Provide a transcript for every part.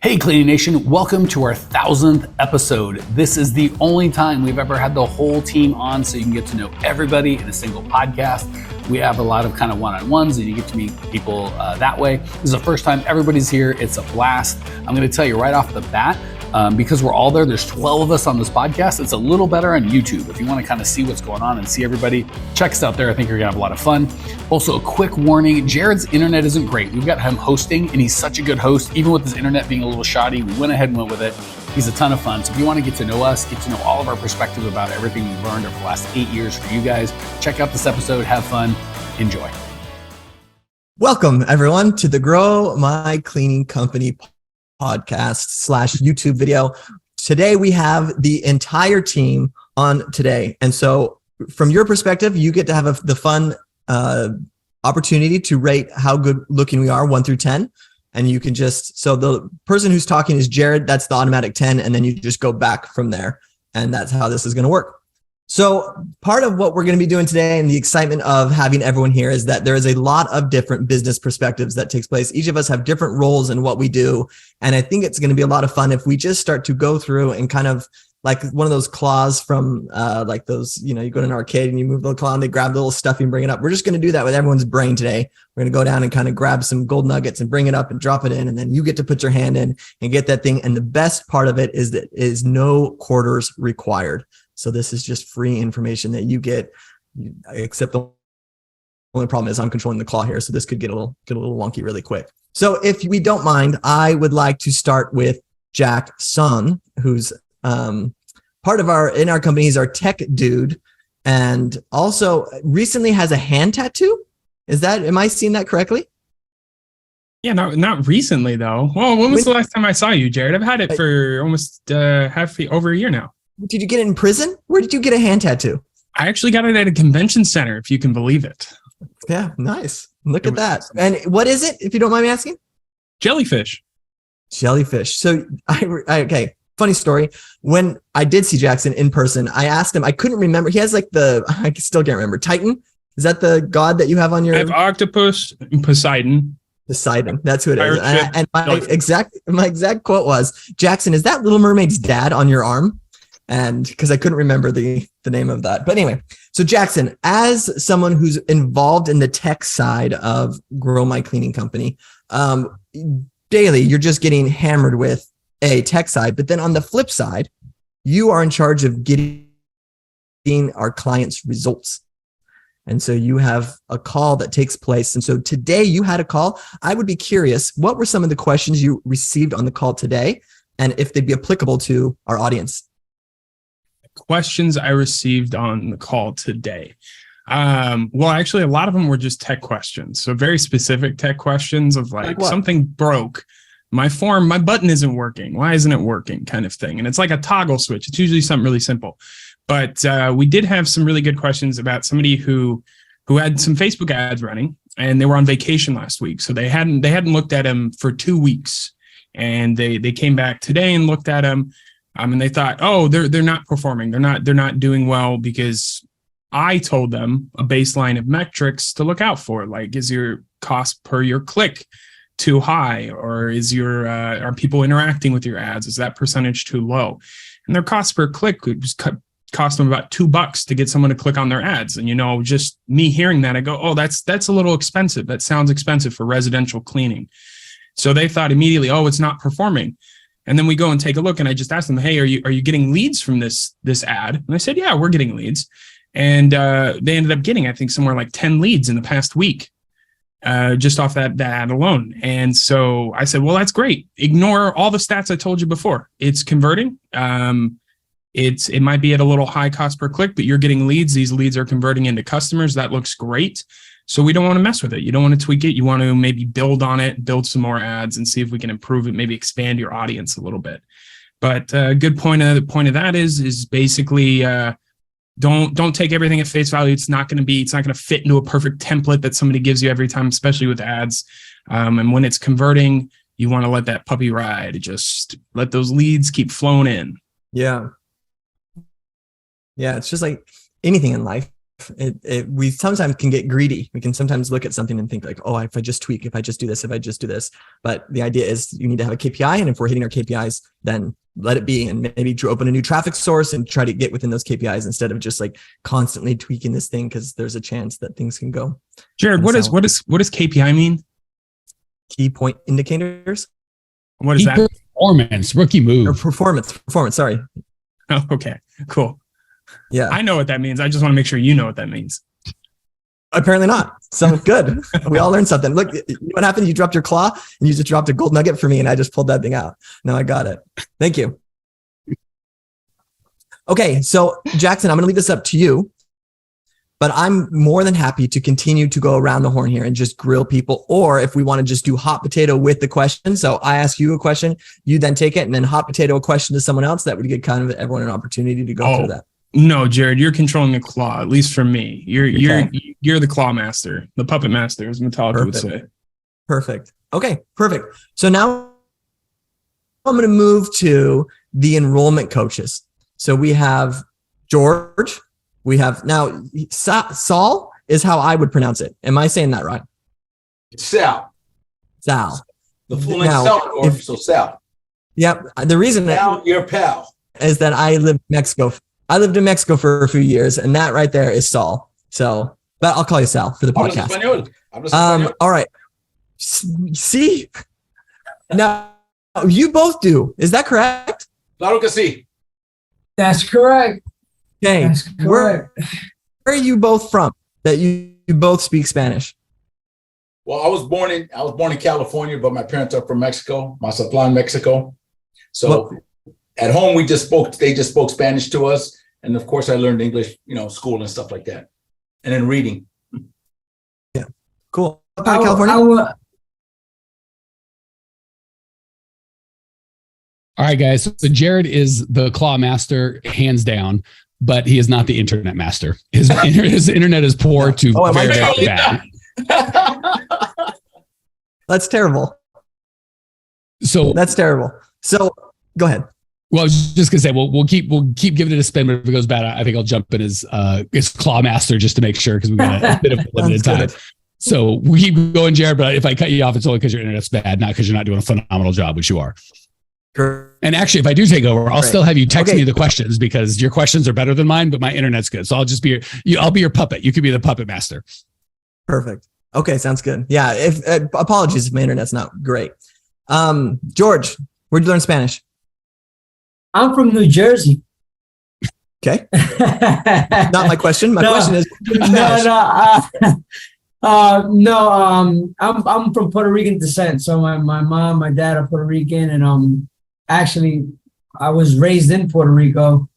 Hey Cleaning Nation, welcome to our 1000th episode. This is the only time we've ever had the whole team on so you can get to know everybody in a single podcast. We have a lot of kind of one-on-ones and you get to meet people that way. This is the first time everybody's here. It's a blast. I'm going to tell you right off the bat, because we're all there's 12 of us on this podcast. It's a little better on YouTube. If you want to kind of see what's going on and see everybody, check us out there. I think you're going to have a lot of fun. Also, a quick warning, Jared's internet isn't great. We've got him hosting and he's such a good host. Even with his internet being a little shoddy, we went ahead and went with it. He's a ton of fun. So if you want to get to know us, get to know all of our perspective about everything we've learned over the last 8 years for you guys, check out this episode, have fun, enjoy. Welcome everyone to the Grow My Cleaning Company podcast / YouTube video. Today we have the entire team on today. And so from your perspective, you get to have the fun opportunity to rate how good looking we are 1 through 10. And you can so the person who's talking is Jared, that's the automatic 10. And then you just go back from there. And that's how this is going to work. So part of what we're going to be doing today and the excitement of having everyone here is that there is a lot of different business perspectives that takes place. Each of us have different roles in what we do. And I think it's going to be a lot of fun if we just start to go through and kind of like one of those claws from like those, you go to an arcade and you move the claw and they grab the little stuff and bring it up. We're just going to do that with everyone's brain today. We're going to go down and kind of grab some gold nuggets and bring it up and drop it in. And then you get to put your hand in and get that thing. And the best part of it is that is no quarters required. So this is just free information that you get, except the only problem is I'm controlling the claw here. So this could get a little wonky really quick. So if we don't mind, I would like to start with Jack Sun, who's part of in our company. He's our tech dude and also recently has a hand tattoo. Am I seeing that correctly? Yeah, not recently though. Well, when was the last time I saw you, Jared? I've had it for almost over a year now. Did you get it in prison? Where did you get a hand tattoo? I actually got it at a convention center, if you can believe it. Yeah, nice. Look at that. And what is it, if you don't mind me asking? Jellyfish. So okay, funny story. When I did see Jackson in person, I asked him, I couldn't remember. He has I still can't remember. Titan? Is that the god that you have on your? I have octopus and Poseidon. Poseidon, that's who it is. And my exact quote was, Jackson, is that Little Mermaid's dad on your arm? And because I couldn't remember the name of that. But anyway, so Jackson, as someone who's involved in the tech side of Grow My Cleaning Company, daily, you're just getting hammered with a tech side. But then on the flip side, you are in charge of getting our clients' results. And so you have a call that takes place. And so today you had a call. I would be curious, what were some of the questions you received on the call today? And if they'd be applicable to our audience? Questions I received on the call today. Well, actually, a lot of them were just tech questions. So very specific tech questions of like something broke. My button isn't working. Why isn't it working? Kind of thing. And it's like a toggle switch. It's usually something really simple. But we did have some really good questions about somebody who had some Facebook ads running and they were on vacation last week. So they hadn't looked at them for 2 weeks. And they came back today and looked at them. And they thought, oh, they're not performing. They're not doing well because I told them a baseline of metrics to look out for. Like, is your cost per your click too high? Or are people interacting with your ads? Is that percentage too low? And their cost per click would just cost them about $2 to get someone to click on their ads. And, just me hearing that, I go, oh, that's a little expensive. That sounds expensive for residential cleaning. So they thought immediately, oh, it's not performing. And then we go and take a look and I just asked them, hey, are you getting leads from this ad? And I said, yeah, we're getting leads. And they ended up getting, I think, somewhere like 10 leads in the past week, just off that ad alone. And so I said, well, that's great. Ignore all the stats I told you before. It's converting. It might be at a little high cost per click, but you're getting leads. These leads are converting into customers. That looks great. So we don't want to mess with it. You don't want to tweak it. You want to maybe build on it, build some more ads and see if we can improve it, maybe expand your audience a little bit. But a good point of that is basically don't take everything at face value. It's not going to fit into a perfect template that somebody gives you every time, especially with ads. And when it's converting, you want to let that puppy ride. Just let those leads keep flowing in. Yeah. Yeah. It's just like anything in life. we sometimes can get greedy. We can sometimes look at something and think like, oh, if I just tweak, if I just do this. But the idea is you need to have a KPI. And if we're hitting our KPIs, then let it be, and maybe to open a new traffic source and try to get within those KPIs instead of just like constantly tweaking this thing, because there's a chance that things can go. Jared, what does KPI mean? Key point indicators. What is that? Performance, rookie move. Or performance. Sorry. Oh, okay, cool. Yeah, I know what that means. I just want to make sure you know what that means. Apparently not. So good. We all learned something. Look, what happened? You dropped your claw and you just dropped a gold nugget for me, and I just pulled that thing out. Now I got it. Thank you. Okay, so Jackson, I'm going to leave this up to you, but I'm more than happy to continue to go around the horn here and just grill people. Or if we want to just do hot potato with the question. So I ask you a question, you then take it, and then hot potato a question to someone else. That would give kind of everyone an opportunity to go through that. No, Jared, you're controlling the claw, at least for me. You're the claw master, the puppet master, as Metallica would say. Perfect. Okay, perfect. So now I'm going to move to the enrollment coaches. So we have George. We have now Saul is how I would pronounce it. Am I saying that right? It's Sal. Sal. The full name Sal, so Sal. Yep. The reason Sal, your pal. is that I lived in Mexico. I lived in Mexico for a few years, and that right there is Saul. So, but I'll call you Sal for the podcast. All right. See, now you both do. Is that correct? Claro que sí. That's correct. Okay. That's correct. Where are you both from? That you both speak Spanish? Well, I was born in California, but my parents are from Mexico, Mazatlan, Mexico. So at home, they just spoke Spanish to us. And of course I learned English, school and stuff like that. And then reading. Yeah. Cool. California? All right, guys. So Jared is the claw master, hands down, but he is not the internet master. His internet is poor to very, very bad. That's terrible. So that's terrible. So go ahead. Well, I was just gonna say, we'll keep giving it a spin, but if it goes bad, I think I'll jump in as claw master just to make sure, because we got a bit of limited time. So we keep going, Jared. But if I cut you off, it's only because your internet's bad, not because you're not doing a phenomenal job, which you are. And actually, if I do take over, I'll still have you text me the questions, because your questions are better than mine, but my internet's good. So I'll just be I'll be your puppet. You could be the puppet master. Perfect. Okay, sounds good. Yeah. Apologies if my internet's not great. George, where'd you learn Spanish? I'm from New Jersey. Okay. Not my question. My question is I'm from Puerto Rican descent. So my mom, my dad are Puerto Rican, and actually I was raised in Puerto Rico.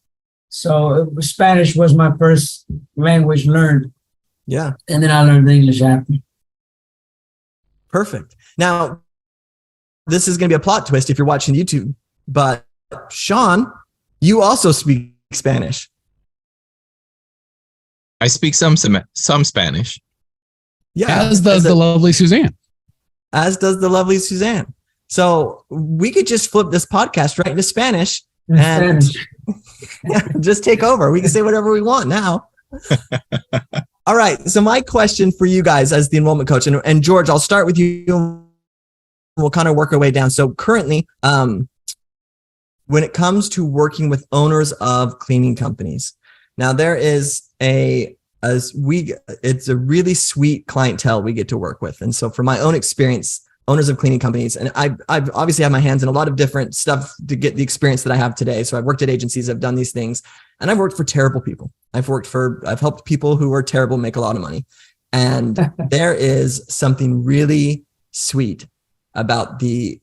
So Spanish was my first language learned. Yeah. And then I learned English after. Perfect. Now, this is going to be a plot twist if you're watching YouTube, but Sean, you also speak Spanish. I speak some Spanish. Yeah. As does the lovely Suzanne. As does the lovely Suzanne. So we could just flip this podcast right into Spanish and just take over. We can say whatever we want now. All right. So my question for you guys as the enrollment coach, and George, I'll start with you. We'll kind of work our way down. So currently, when it comes to working with owners of cleaning companies, now there is it's a really sweet clientele we get to work with. And so from my own experience, owners of cleaning companies, and I've obviously had my hands in a lot of different stuff to get the experience that I have today. So I've worked at agencies, I've done these things, and I've worked for terrible people. I've helped people who are terrible make a lot of money. And there is something really sweet about the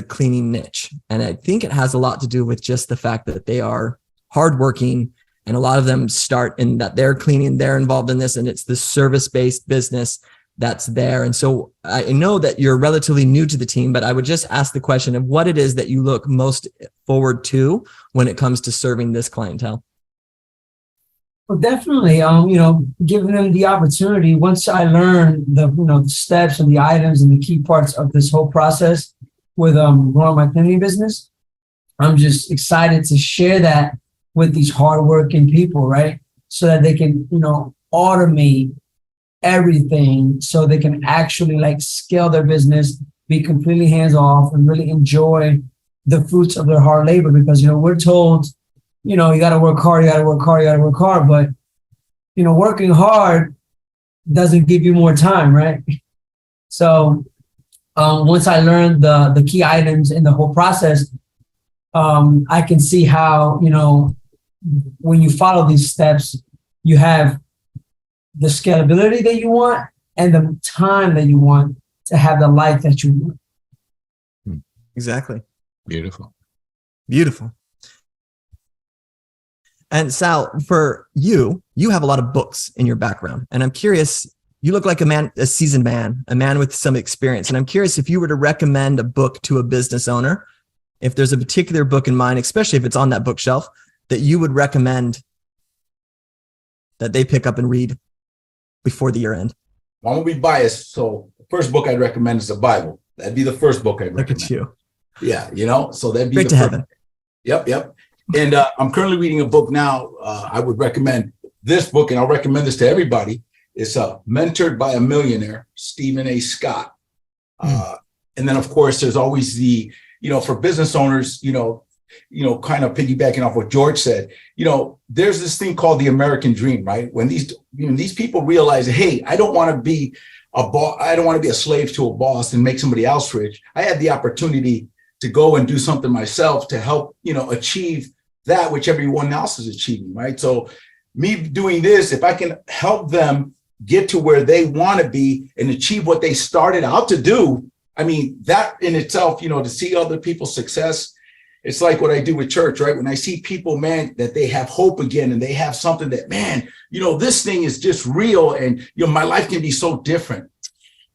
cleaning niche. And I think it has a lot to do with just the fact that they are hardworking, and a lot of them start in that they're cleaning, they're involved in this, and it's the service-based business that's there. And so I know that you're relatively new to the team, but I would just ask the question of what it is that you look most forward to when it comes to serving this clientele. Well, definitely, giving them the opportunity. Once I learn the steps and the items and the key parts of this whole process with growing my cleaning business, I'm just excited to share that with these hardworking people, right? So that they can, automate everything so they can actually like scale their business, be completely hands off, and really enjoy the fruits of their hard labor. Because, we're told, you got to work hard, you got to work hard, you got to work hard. But, working hard doesn't give you more time, right? So once I learned the key items in the whole process, I can see how, when you follow these steps, you have the scalability that you want and the time that you want to have the life that you want. Exactly. Beautiful. Beautiful. And Sal, for you have a lot of books in your background. And I'm curious, you look like a seasoned man, a man with some experience. And I'm curious if you were to recommend a book to a business owner, if there's a particular book in mind, especially if it's on that bookshelf, that you would recommend that they pick up and read before the year end. I'm going to be biased. So the first book I'd recommend is the Bible. That'd be the first book I'd recommend. Look at you. Yeah, so that'd be straight to heaven. Yep. And I'm currently reading a book now. I would recommend this book, and I'll recommend this to everybody. It's Mentored by a Millionaire, Stephen A. Scott. And then, of course, there's always the, for business owners, kind of piggybacking off what George said, there's this thing called the American dream, right? When these people realize, hey, I don't want to be a boss. I don't want to be a slave to a boss and make somebody else rich. I had the opportunity to go and do something myself to help, achieve that which everyone else is achieving, right? So me doing this, if I can help them get to where they want to be and achieve what they started out to do, I mean, that in itself, to see other people's success, it's like what I do with church, right? When I see people, man, that they have hope again and they have something that, man, this thing is just real and, my life can be so different.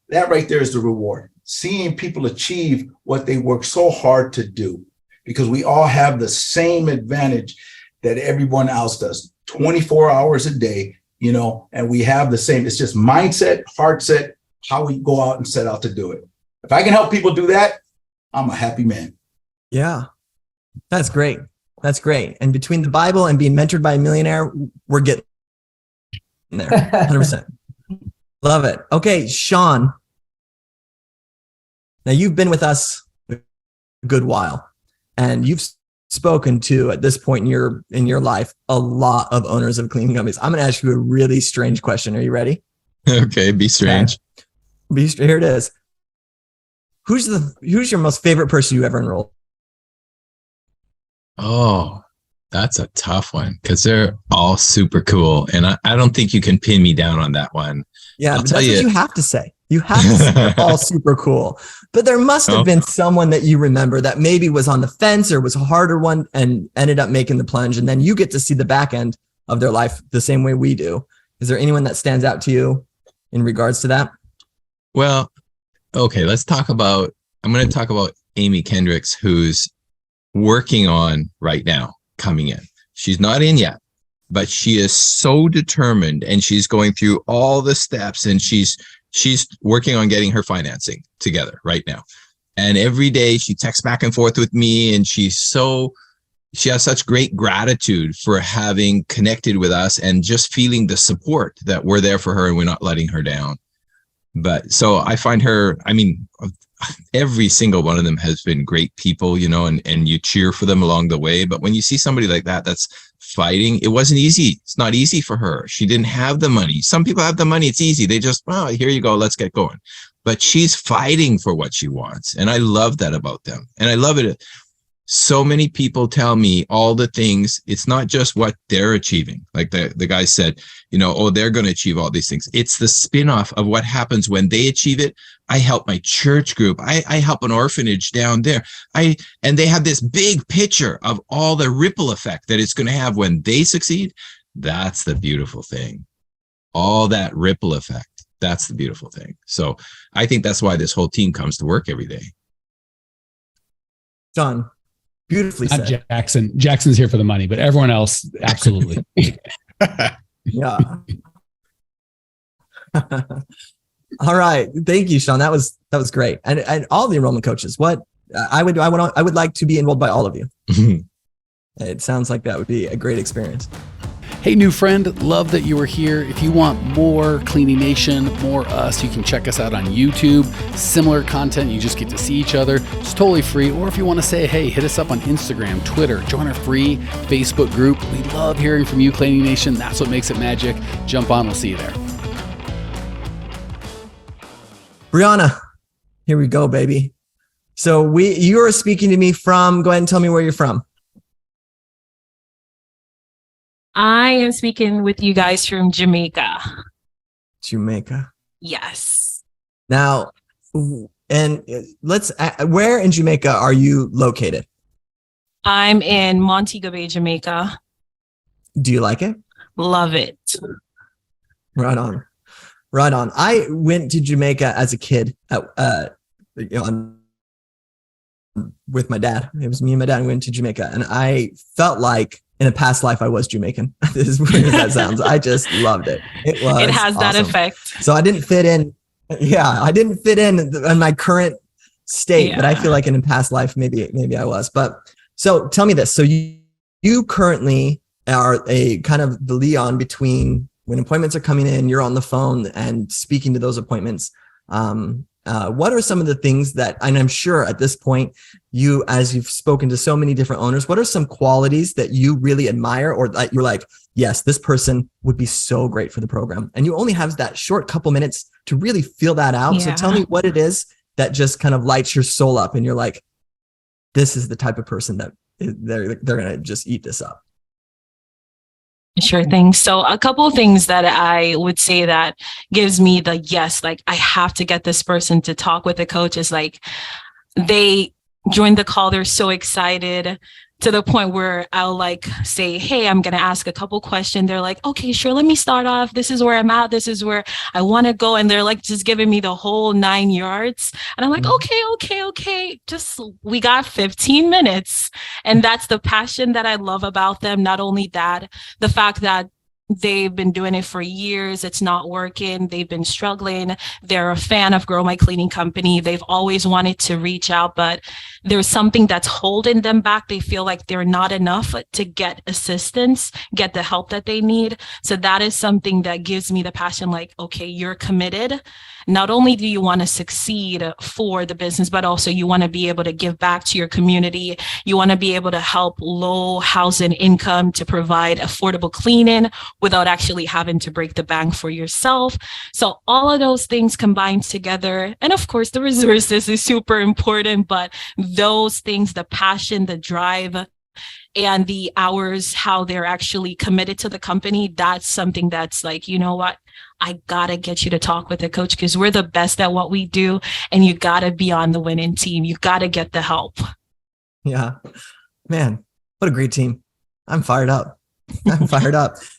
That right there is the reward. Seeing people achieve what they work so hard to do, because we all have the same advantage that everyone else does, 24 hours a day, and we have the same, it's just mindset, heart set, how we go out and set out to do it. If I can help people do that, I'm a happy man. Yeah, that's great. That's great. And between the Bible and being mentored by a millionaire, we're getting there, 100%. Love it. Okay, Sean. Now you've been with us a good while, and you've spoken to, at this point in your life, a lot of owners of cleaning companies. I'm going to ask you a really strange question. Are you ready? Okay, be strange. Okay. Here it is. Who's your most favorite person you ever enrolled? Oh, that's a tough one because they're all super cool. And I don't think you can pin me down on that one. Yeah, but that's what you have to say. You have to say they're all super cool. But there must have been someone that you remember that maybe was on the fence or was a harder one and ended up making the plunge. And then you get to see the back end of their life the same way we do. Is there anyone that stands out to you in regards to that? Well, okay, I'm going to talk about Amy Kendricks, who's working on right now, coming in. She's not in yet, but she is so determined and she's going through all the steps and she's working on getting her financing together right now. And every day she texts back and forth with me and she has such great gratitude for having connected with us and just feeling the support that we're there for her and we're not letting her down. But so I find her, every single one of them has been great people, and you cheer for them along the way. But when you see somebody like that, that's fighting, it wasn't easy. It's not easy for her. She didn't have the money. Some people have the money. It's easy. They just, here you go. Let's get going. But she's fighting for what she wants. And I love that about them. And I love it. So many people tell me all the things. It's not just what they're achieving. Like the guy said, they're going to achieve all these things. It's the spin-off of what happens when they achieve it. I help my church group. I help an orphanage down there. And they have this big picture of all the ripple effect that it's going to have when they succeed. That's the beautiful thing. All that ripple effect. That's the beautiful thing. So I think that's why this whole team comes to work every day. John. Beautifully said. Not Jackson. Jackson's here for the money, but everyone else, absolutely. Yeah. All right. Thank you, Sean. That was great. And all the enrollment coaches, I would like to be enrolled by all of you. It sounds like that would be a great experience. Hey, new friend, love that you were here. If you want more Cleaning Nation, more us, you can check us out on YouTube. Similar content, you just get to see each other. It's totally free. Or if you want to say, hey, hit us up on Instagram, Twitter, join our free Facebook group. We love hearing from you, Cleaning Nation. That's what makes it magic. Jump on, we'll see you there. Brianna, here we go, baby. So you are speaking to me from, go ahead and tell me where you're from. I am speaking with you guys from Jamaica. Jamaica. Yes. Now, and where in Jamaica are you located? I'm in Montego Bay, Jamaica. Do you like it? Love it. Right on. Right on. I went to Jamaica as a kid with my dad. It was me and my dad who went to Jamaica, and I felt like in a past life I was Jamaican. As weird as that sounds, I just loved it. It has awesome. That effect. So I didn't fit in. Yeah, I didn't fit in my current state, but I feel like in a past life maybe I was. But so tell me this. So you currently are a kind of the liaison between when appointments are coming in, you're on the phone and speaking to those appointments. What are some of the things that, and I'm sure at this point, as you've spoken to so many different owners, what are some qualities that you really admire or that you're like, yes, this person would be so great for the program? And you only have that short couple minutes to really feel that out. Yeah. So tell me what it is that just kind of lights your soul up and you're like, this is the type of person that they're going to just eat this up. Sure thing. So a couple of things that I would say that gives me the yes, like I have to get this person to talk with the coach is like they join the call. They're so excited to the point where I'll like say, hey, I'm going to ask a couple questions. They're like, okay, sure. Let me start off. This is where I'm at. This is where I want to go. And they're like, just giving me the whole 9 yards. And I'm like, okay. Just, we got 15 minutes. And that's the passion that I love about them. Not only that, the fact that they've been doing it for years. It's not working. They've been struggling. They're a fan of Grow My Cleaning Company. They've always wanted to reach out, but there's something that's holding them back. They feel like they're not enough to get assistance, get the help that they need. So that is something that gives me the passion, like, okay, you're committed. Not only do you want to succeed for the business, but also you want to be able to give back to your community. You want to be able to help low housing income to provide affordable cleaning without actually having to break the bank for yourself. So all of those things combined together. And of course, the resources is super important, but those things, the passion, the drive, and the hours, how they're actually committed to the company, that's something that's like, you know what? I gotta get you to talk with the coach because we're the best at what we do, and you gotta be on the winning team. You gotta get the help. Yeah, man, what a great team. I'm fired up.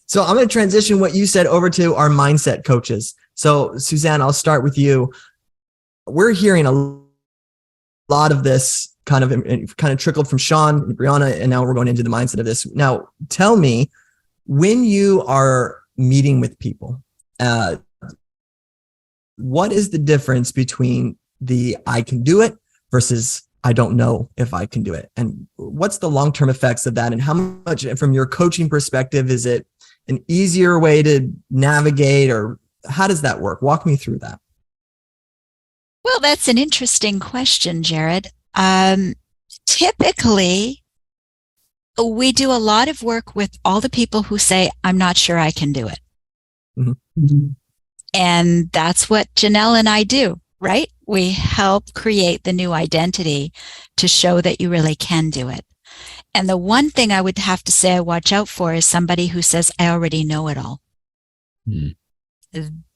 So I'm going to transition what you said over to our mindset coaches. So Suzanne, I'll start with you. We're hearing a lot of this kind of trickled from Sean and Brianna, and now we're going into the mindset of this. Now, tell me, when you are meeting with people, what is the difference between the I can do it versus I don't know if I can do it? And what's the long-term effects of that? And how much, from your coaching perspective, is it an easier way to navigate, or how does that work? Walk me through that. Well, that's an interesting question, Jared. Typically, we do a lot of work with all the people who say, I'm not sure I can do it. Mm-hmm. And that's what Janelle and I do, right? We help create the new identity to show that you really can do it. And the one thing I would have to say I watch out for is somebody who says, I already know it all. Mm.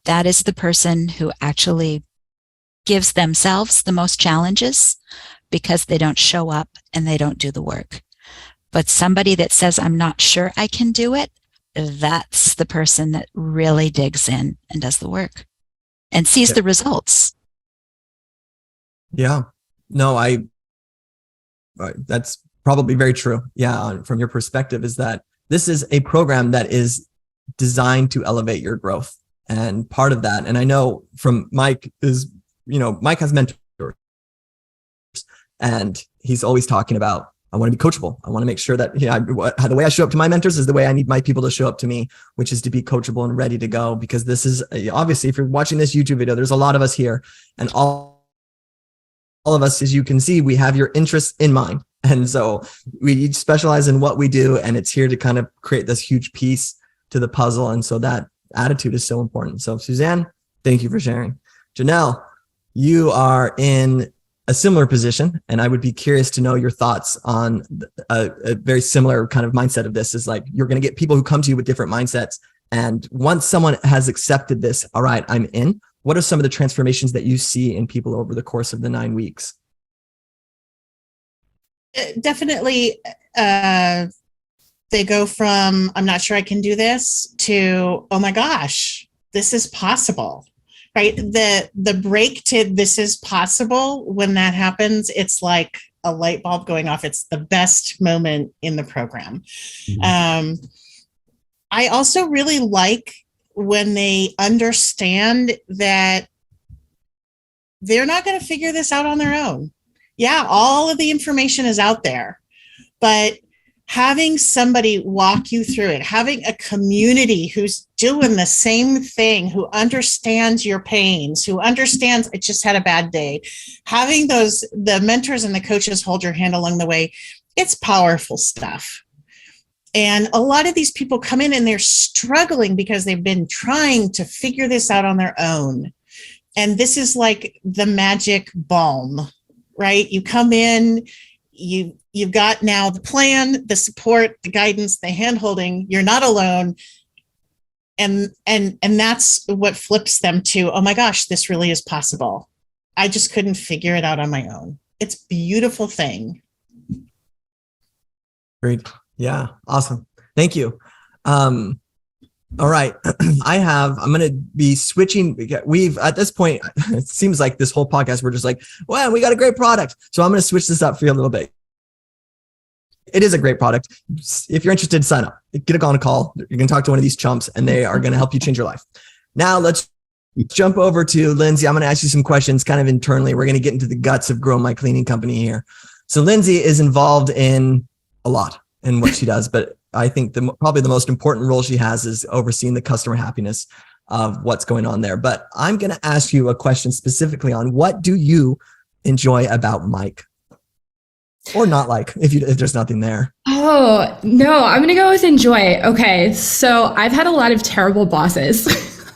That is the person who actually gives themselves the most challenges because they don't show up and they don't do the work. But somebody that says, I'm not sure I can do it, that's the person that really digs in and does the work and sees the results. Yeah, no, that's probably very true. Yeah. From your perspective, is that this is a program that is designed to elevate your growth. And part of that, and I know from Mike Mike has mentors, and he's always talking about I want to be coachable. I want to make sure that the way I show up to my mentors is the way I need my people to show up to me, which is to be coachable and ready to go. Because this is obviously, if you're watching this YouTube video, there's a lot of us here, and all of us, as you can see, we have your interests in mind. And so we each specialize in what we do, and it's here to kind of create this huge piece to the puzzle. And so that attitude is so important. So Suzanne, thank you for sharing. Janelle, you are in a similar position, and I would be curious to know your thoughts on a very similar kind of mindset of this. Is like, you're going to get people who come to you with different mindsets. And once someone has accepted this, all right, I'm in. What are some of the transformations that you see in people over the course of the 9 weeks? Definitely, they go from, I'm not sure I can do this, to, oh my gosh, this is possible, right? The break to this is possible, when that happens, it's like a light bulb going off. It's the best moment in the program. Mm-hmm. I also really like when they understand that they're not going to figure this out on their own. Yeah, all of the information is out there, but having somebody walk you through it, having a community who's doing the same thing, who understands your pains, who understands, I just had a bad day, having the mentors and the coaches hold your hand along the way, it's powerful stuff. And a lot of these people come in and they're struggling because they've been trying to figure this out on their own. And this is like the magic balm, right? You come in, you've got now the plan, the support, the guidance, the hand-holding. You're not alone. And that's what flips them to, oh my gosh, this really is possible. I just couldn't figure it out on my own. It's a beautiful thing. Great. Yeah. Awesome. Thank you. All right. I'm going to be switching. We've, at this point, it seems like this whole podcast, we're just like, well, we got a great product. So I'm going to switch this up for you a little bit. It is a great product. If you're interested, sign up, get on a call. You can talk to one of these chumps and they are going to help you change your life. Now let's jump over to Lindsay. I'm going to ask you some questions kind of internally. We're going to get into the guts of growing my cleaning company here. So Lindsay is involved in a lot in what she does, but I think probably the most important role she has is overseeing the customer happiness of what's going on there. But I'm going to ask you a question specifically on what do you enjoy about Mike? Or not like, if there's nothing there. Oh, no, I'm going to go with enjoy. Okay, so I've had a lot of terrible bosses.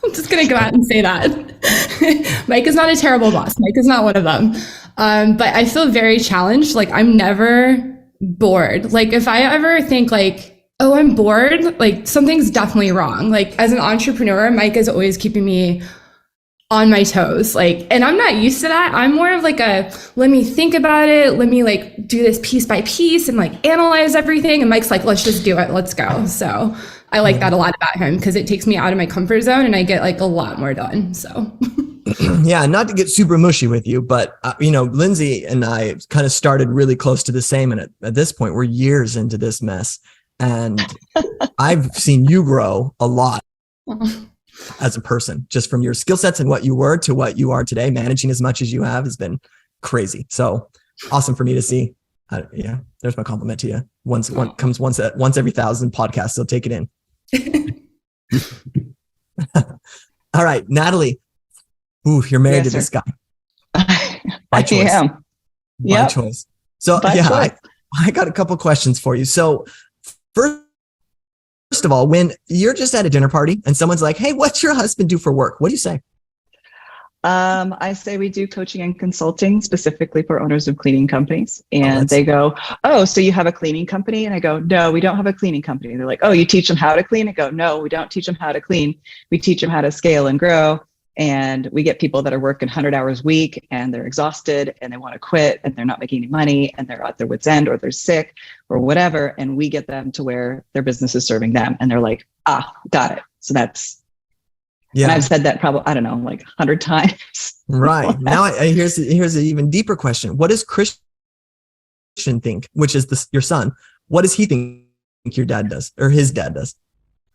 I'm just going to go out and say that. Mike is not a terrible boss. Mike is not one of them. But I feel very challenged. Like, I'm never bored. Like, if I ever think like, oh, I'm bored, like something's definitely wrong. Like, as an entrepreneur, Mike is always keeping me on my toes. Like, and I'm not used to that. I'm more of like let me think about it. Let me like do this piece by piece and like analyze everything. And Mike's like, let's just do it. Let's go. So I like that a lot about him because it takes me out of my comfort zone and I get like a lot more done. So yeah, not to get super mushy with you, but Lindsay and I kind of started really close to the same. And at this point, we're years into this mess. And I've seen you grow a lot as a person, just from your skill sets and what you were to what you are today. Managing as much as you have has been crazy. So awesome for me to see. Yeah, there's my compliment to you. Once every 1,000 podcasts, so take it in. All right, Natalie. Ooh, you're married to this guy. By choice. I am. By choice. So I got a couple questions for you. So First of all, when you're just at a dinner party and someone's like, hey, what's your husband do for work? What do you say? I say we do coaching and consulting specifically for owners of cleaning companies. And they go, oh, so you have a cleaning company? And I go, no, we don't have a cleaning company. They're like, oh, you teach them how to clean? I go, no, we don't teach them how to clean. We teach them how to scale and grow. And we get people that are working 100 hours a week and they're exhausted and they want to quit and they're not making any money and they're at their wit's end or they're sick or whatever. And we get them to where their business is serving them. And they're like, got it. So that's, and I've said that probably, I don't know, like 100 times. Right. Now here's an even deeper question. What does Christian think, which is your son? What does he think your dad does or his dad does?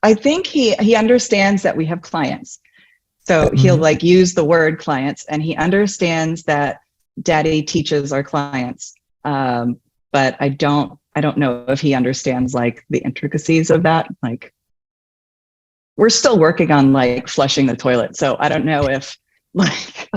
I think he understands that we have clients. So he'll like use the word clients and he understands that daddy teaches our clients. but I don't know if he understands like the intricacies of that. Like, we're still working on like flushing the toilet. So I don't know if like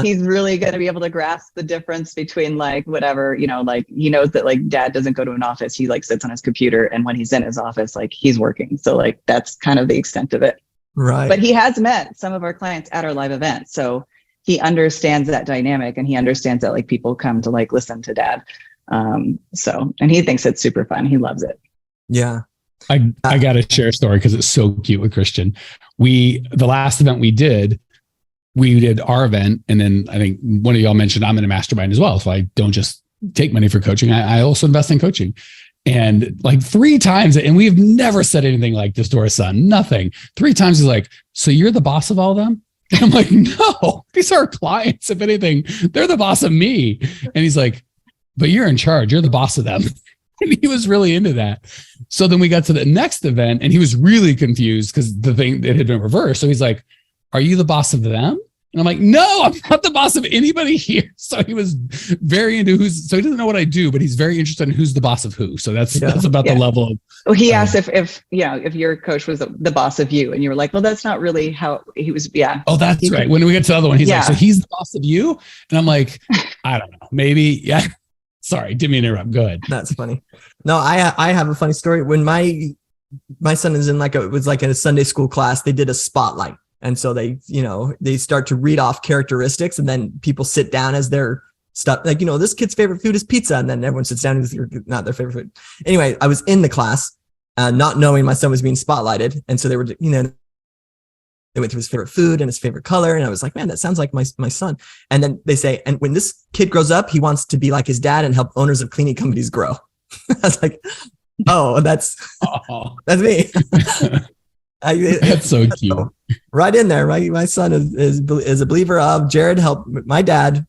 he's really going to be able to grasp the difference between like whatever, like he knows that like dad doesn't go to an office. He like sits on his computer, and when he's in his office, like he's working. So like that's kind of the extent of it. Right. But he has met some of our clients at our live event. So he understands that dynamic, and he understands that like people come to like listen to dad. And he thinks it's super fun. He loves it. Yeah. I got to share a story because it's so cute with Christian. The last event we did our event. And then I think one of y'all mentioned I'm in a mastermind as well. So I don't just take money for coaching. I also invest in coaching. And like 3 times, and we've never said anything like this to our son, nothing. 3 times he's like, so you're the boss of all of them? And I'm like, no, these are our clients. If anything, they're the boss of me. And he's like, but you're in charge. You're the boss of them. And he was really into that. So then we got to the next event, and he was really confused because it had been reversed. So he's like, are you the boss of them? And I'm like, no, I'm not the boss of anybody here. So he was very into so he doesn't know what I do, but he's very interested in who's the boss of who. So that's about the level of. Well, he asked if your coach was the boss of you, and you were like, well, that's not really how he was. Yeah. Oh, that's right. When we get to the other one, he's like, so he's the boss of you? And I'm like, I don't know, maybe. Yeah. Sorry, didn't mean to interrupt. Go ahead. That's funny. No, I have a funny story. When my son is in it was like in a Sunday school class, they did a spotlight. And so they start to read off characteristics, and then people sit down as their stuff. Like, this kid's favorite food is pizza. And then everyone sits down with not their favorite food. Anyway, I was in the class, not knowing my son was being spotlighted. And so they were, they went through his favorite food and his favorite color. And I was like, man, that sounds like my son. And then they say, and when this kid grows up, he wants to be like his dad and help owners of cleaning companies grow. I was like, oh, that's me. That's so cute. Right in there. My son is a believer of my dad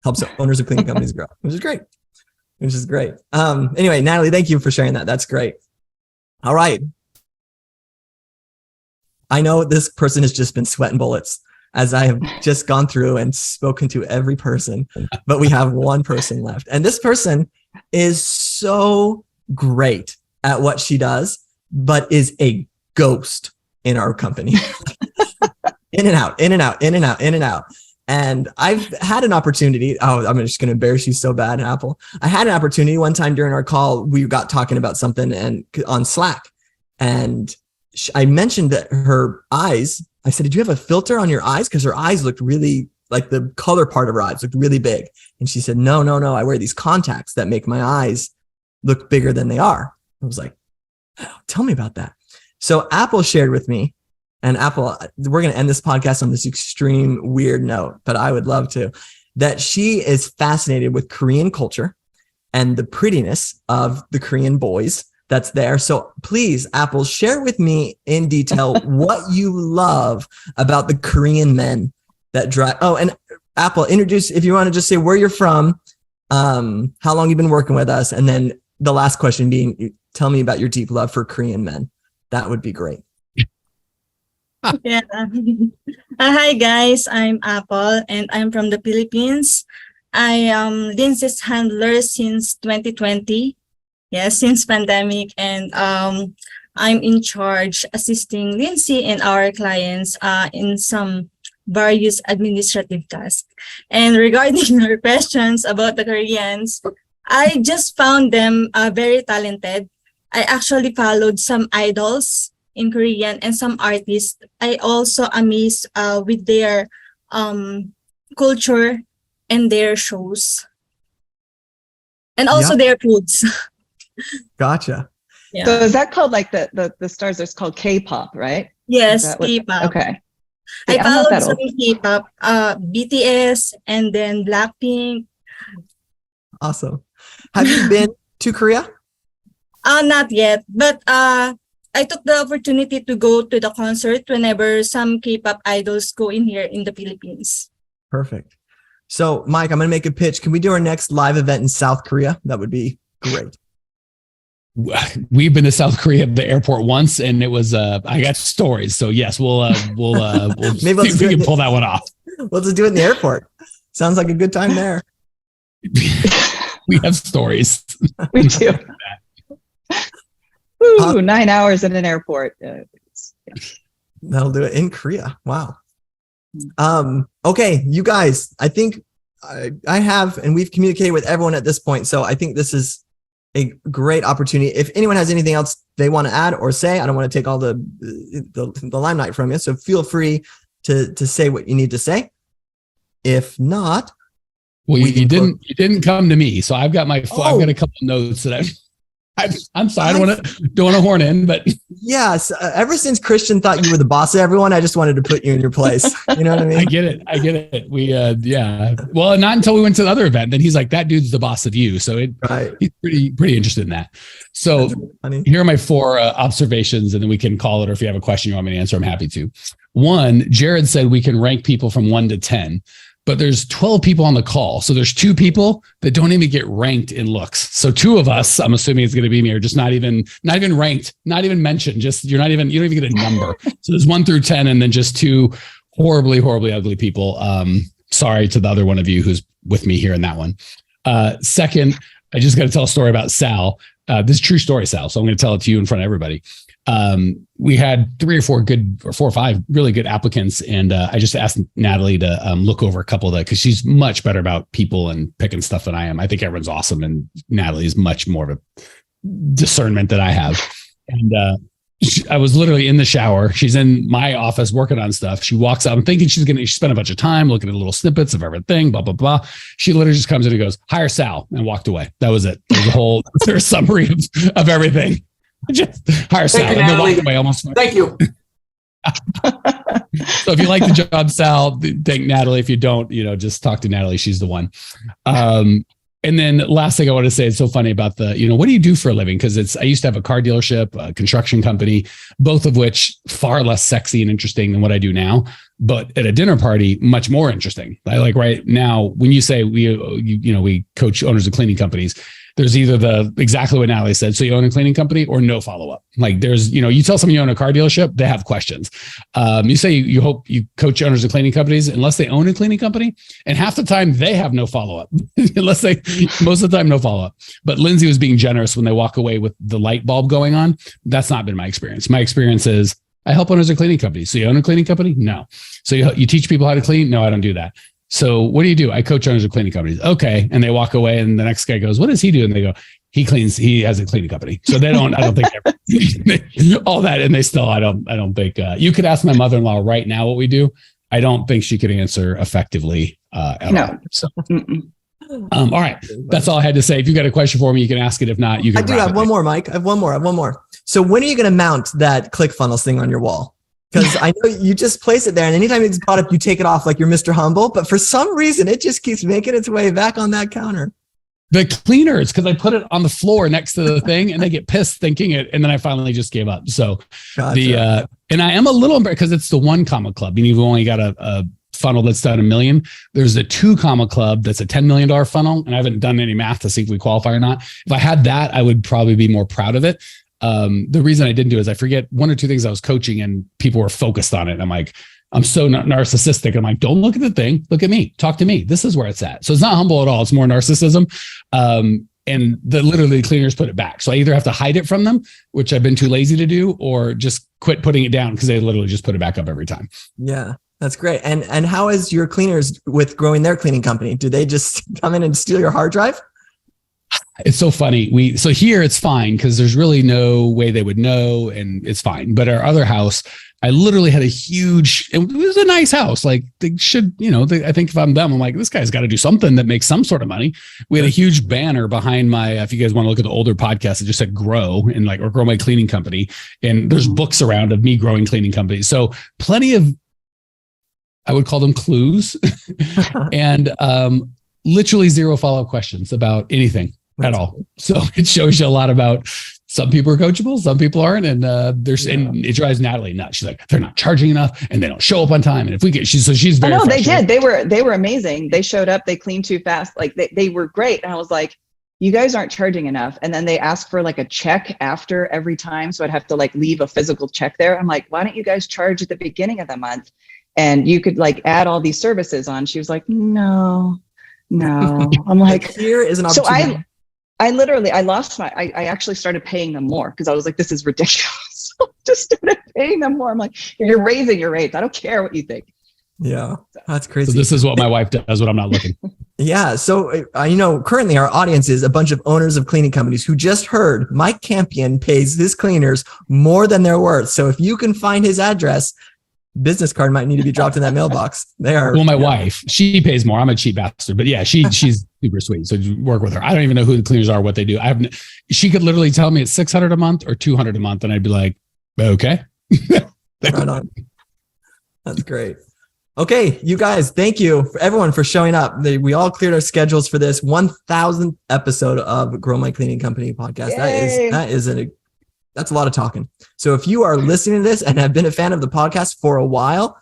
helps owners of cleaning companies grow, which is great. Anyway, Natalie, thank you for sharing that. That's great. All right. I know this person has just been sweating bullets as I have just gone through and spoken to every person, but we have one person left. And this person is so great at what she does, but is a ghost in our company. In and out. And I've had an opportunity. Oh, I'm just going to embarrass you so bad, Apple. I had an opportunity one time during our call. We got talking about something and on Slack, and I mentioned that her eyes, I said, did you have a filter on your eyes? Because her eyes looked really, like the color part of her eyes looked really big. And she said, no, I wear these contacts that make my eyes look bigger than they are. I was like, oh, tell me about that. So Apple shared with me, and Apple, we're going to end this podcast on this extreme weird note, but I would love to, that she is fascinated with Korean culture and the prettiness of the Korean boys that's there. So please, Apple, share with me in detail what you love about the Korean men that drive. Oh, and Apple, introduce, if you want to just say where you're from, how long you've been working with us. And then the last question being, tell me about your deep love for Korean men. That would be great. Yeah. Hi guys, I'm Apple and I'm from the Philippines. I am Lindsay's handler since 2020. Yes, since pandemic, and I'm in charge assisting Lindsay and our clients in some various administrative tasks. And regarding your questions about the Koreans, I just found them very talented. I actually followed some idols in Korean and some artists. I also amazed with their culture and their shows, and also their foods. Gotcha. Yeah. So is that called like the stars? It's called K-pop, right? Yes, K-pop. Okay. I followed some K-pop, BTS, and then Blackpink. Awesome. Have you been to Korea? Not yet, but I took the opportunity to go to the concert whenever some K-pop idols go in here in the Philippines. Perfect. So, Mike, I'm going to make a pitch. Can we do our next live event in South Korea? That would be great. We've been to South Korea at the airport once, and it was I got stories. So yes, we'll maybe see if we can pull that one off. We'll just do it in the airport. Sounds like a good time there. We have stories. We do. Ooh, 9 hours in an airport. That'll do it in Korea. Wow. Okay, you guys, I think I have, and we've communicated with everyone at this point. So I think this is a great opportunity. If anyone has anything else they want to add or say, I don't want to take all the limelight from you. So feel free to say what you need to say. If not, well, you didn't come to me. So I've got I've got a couple notes that I'm sorry, I don't want to horn in, but yes, ever since Christian thought you were the boss of everyone, I just wanted to put you in your place. You know what I mean? I get it. We, yeah. Well, not until we went to the other event. Then he's like, that dude's the boss of you. So he's pretty interested in that. So here are my 4 observations, and then we can call it, or if you have a question you want me to answer, I'm happy to. 1, Jared said we can rank people from 1 to 10. But there's 12 people on the call. So there's 2 people that don't even get ranked in looks. So 2 of us, I'm assuming it's going to be me, are just not even ranked, not even mentioned. Just you don't even get a number. So there's 1 through 10, and then just 2 horribly, horribly ugly people. Sorry to the other one of you who's with me here in that one. Second, I just got to tell a story about Sal. This is a true story, Sal. So I'm going to tell it to you in front of everybody. We had 3 or 4 4 or 5 really good applicants. And I just asked Natalie to look over a couple of that, because she's much better about people and picking stuff than I am. I think everyone's awesome. And Natalie is much more of a discernment than I have. And I was literally in the shower. She's in my office working on stuff. She walks out. I'm thinking she spent a bunch of time looking at little snippets of everything, blah, blah, blah. She literally just comes in and goes, hire Sal, and walked away. That was it. That was the whole summary of everything. Just hire Sal. And then walked away almost. Thank you. So if you like the job, Sal, thank Natalie. If you don't, just talk to Natalie. She's the one. And then last thing I want to say, it's so funny about what do you do for a living? Because I used to have a car dealership, a construction company, both of which far less sexy and interesting than what I do now. But at a dinner party, much more interesting. Like right now, when you say we coach owners of cleaning companies, there's either exactly what Natalie said. So you own a cleaning company, or no follow-up. Like there's, you tell someone you own a car dealership, they have questions. You say you hope you coach owners of cleaning companies, unless they own a cleaning company, and half the time they have no follow-up. Most of the time, no follow-up. But Lindsay was being generous when they walk away with the light bulb going on. That's not been my experience. My experience is I help owners of cleaning companies. So you own a cleaning company? No. So you teach people how to clean? No, I don't do that. So what do? I coach owners of cleaning companies. Okay. And they walk away, and the next guy goes, what does he do? And they go, he has a cleaning company. So I don't think all that. And they still, I don't think, you could ask my mother-in-law right now what we do. I don't think she could answer effectively at all. So, all right. That's all I had to say. If you got a question for me, you can ask it. If not, you can. I do have one more, Mike. I have one more. So when are you going to mount that ClickFunnels thing on your wall? Because I know you just place it there, and anytime it's brought up, you take it off like you're Mr. Humble. But for some reason, it just keeps making its way back on that counter. The cleaners, because I put it on the floor next to the thing, and they get pissed thinking it, and then I finally just gave up. So gotcha. And I am a little embarrassed because it's the 1 comma club. You've only got a funnel that's done $1 million. There's a 2 comma club that's a $10 million funnel, and I haven't done any math to see if we qualify or not. If I had that, I would probably be more proud of it. The reason I didn't do it is I forget 1 or 2 things I was coaching, and people were focused on it. And I'm like, I'm so narcissistic. I'm like, don't look at the thing. Look at me. Talk to me. This is where it's at. So it's not humble at all. It's more narcissism. And literally cleaners put it back. So I either have to hide it from them, which I've been too lazy to do, or just quit putting it down, because they literally just put it back up every time. Yeah, that's great. And how is your cleaners with growing their cleaning company? Do they just come in and steal your hard drive? It's so funny. So here it's fine, because there's really no way they would know, and it's fine. But our other house, I literally had a huge, it was a nice house. Like they should, I think if I'm them, I'm like, this guy's got to do something that makes some sort of money. We had a huge banner behind if you guys want to look at the older podcast, it just said grow, and or grow my cleaning company. And there's books around of me growing cleaning companies. So plenty of, I would call them clues and literally 0 follow-up questions about anything at all. So it shows you a lot about some people are coachable, some people aren't. And and it drives Natalie nuts. She's like, they're not charging enough, and they don't show up on time. And if we get, she's very, no, they did. They were amazing. They showed up, they cleaned too fast. Like they were great. And I was like, you guys aren't charging enough. And then they asked for like a check after every time. So I'd have to like leave a physical check there. I'm like, why don't you guys charge at the beginning of the month? And you could like add all these services on. She was like, no. No, I'm like, here is an so opportunity. I actually started paying them more because I was like, this is ridiculous. Just started paying them more. I'm like, you're raising your rates. I don't care what you think. Yeah, that's crazy. So this is what my wife does when I'm not looking. Yeah. So, currently our audience is a bunch of owners of cleaning companies who just heard Mike Campion pays his cleaners more than they're worth. So if you can find his address, business card might need to be dropped in that mailbox. They are. Well, my wife, she pays more. I'm a cheap bastard, but yeah, she's super sweet. So work with her. I don't even know who the cleaners are, what they do. She could literally tell me it's $600 a month or $200 a month. And I'd be like, okay. Right on. That's great. Okay, you guys, thank you for everyone for showing up. We all cleared our schedules for this 1000th episode of Grow My Cleaning Company podcast. Yay. That's a lot of talking. So if you are listening to this and have been a fan of the podcast for a while,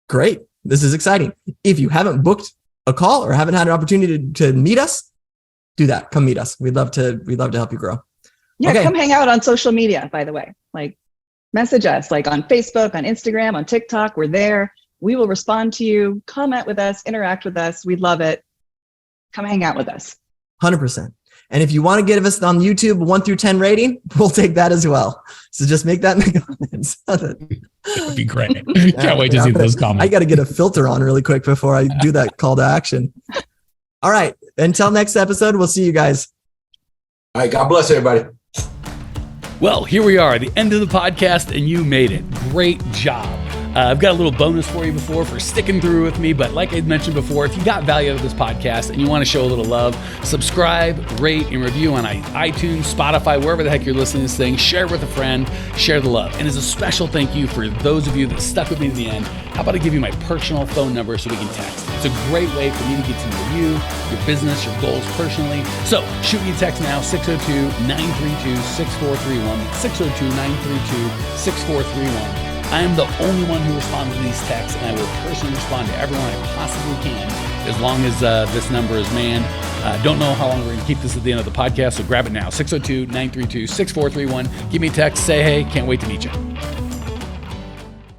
great. This is exciting. If you haven't booked a call or haven't had an opportunity to meet us, do that. Come meet us. We'd love to help you grow. Yeah, okay. Come hang out on social media, by the way. Like, message us, like on Facebook, on Instagram, on TikTok. We're there. We will respond to you, comment with us, interact with us. We love it. Come hang out with us. 100%. And if you want to give us on YouTube 1 through 10 rating, we'll take that as well. So just make that in the comments. That would be great. Can't wait to see those comments. I got to get a filter on really quick before I do that call to action. All right. Until next episode, we'll see you guys. All right. God bless everybody. Well, here we are, the end of the podcast, and you made it. Great job. I've got a little bonus for you for sticking through with me. But like I mentioned before, if you got value out of this podcast and you want to show a little love, subscribe, rate, and review on iTunes, Spotify, wherever the heck you're listening to this thing. Share it with a friend. Share the love. And as a special thank you for those of you that stuck with me to the end, how about I give you my personal phone number so we can text? It's a great way for me to get to know you, your business, your goals personally. So shoot me a text now, 602-932-6431. 602-932-6431. I am the only one who responds to these texts, and I will personally respond to everyone I possibly can as long as this number is manned. Don't know how long we're going to keep this at the end of the podcast, so grab it now, 602-932-6431. Give me a text, say hey, can't wait to meet you.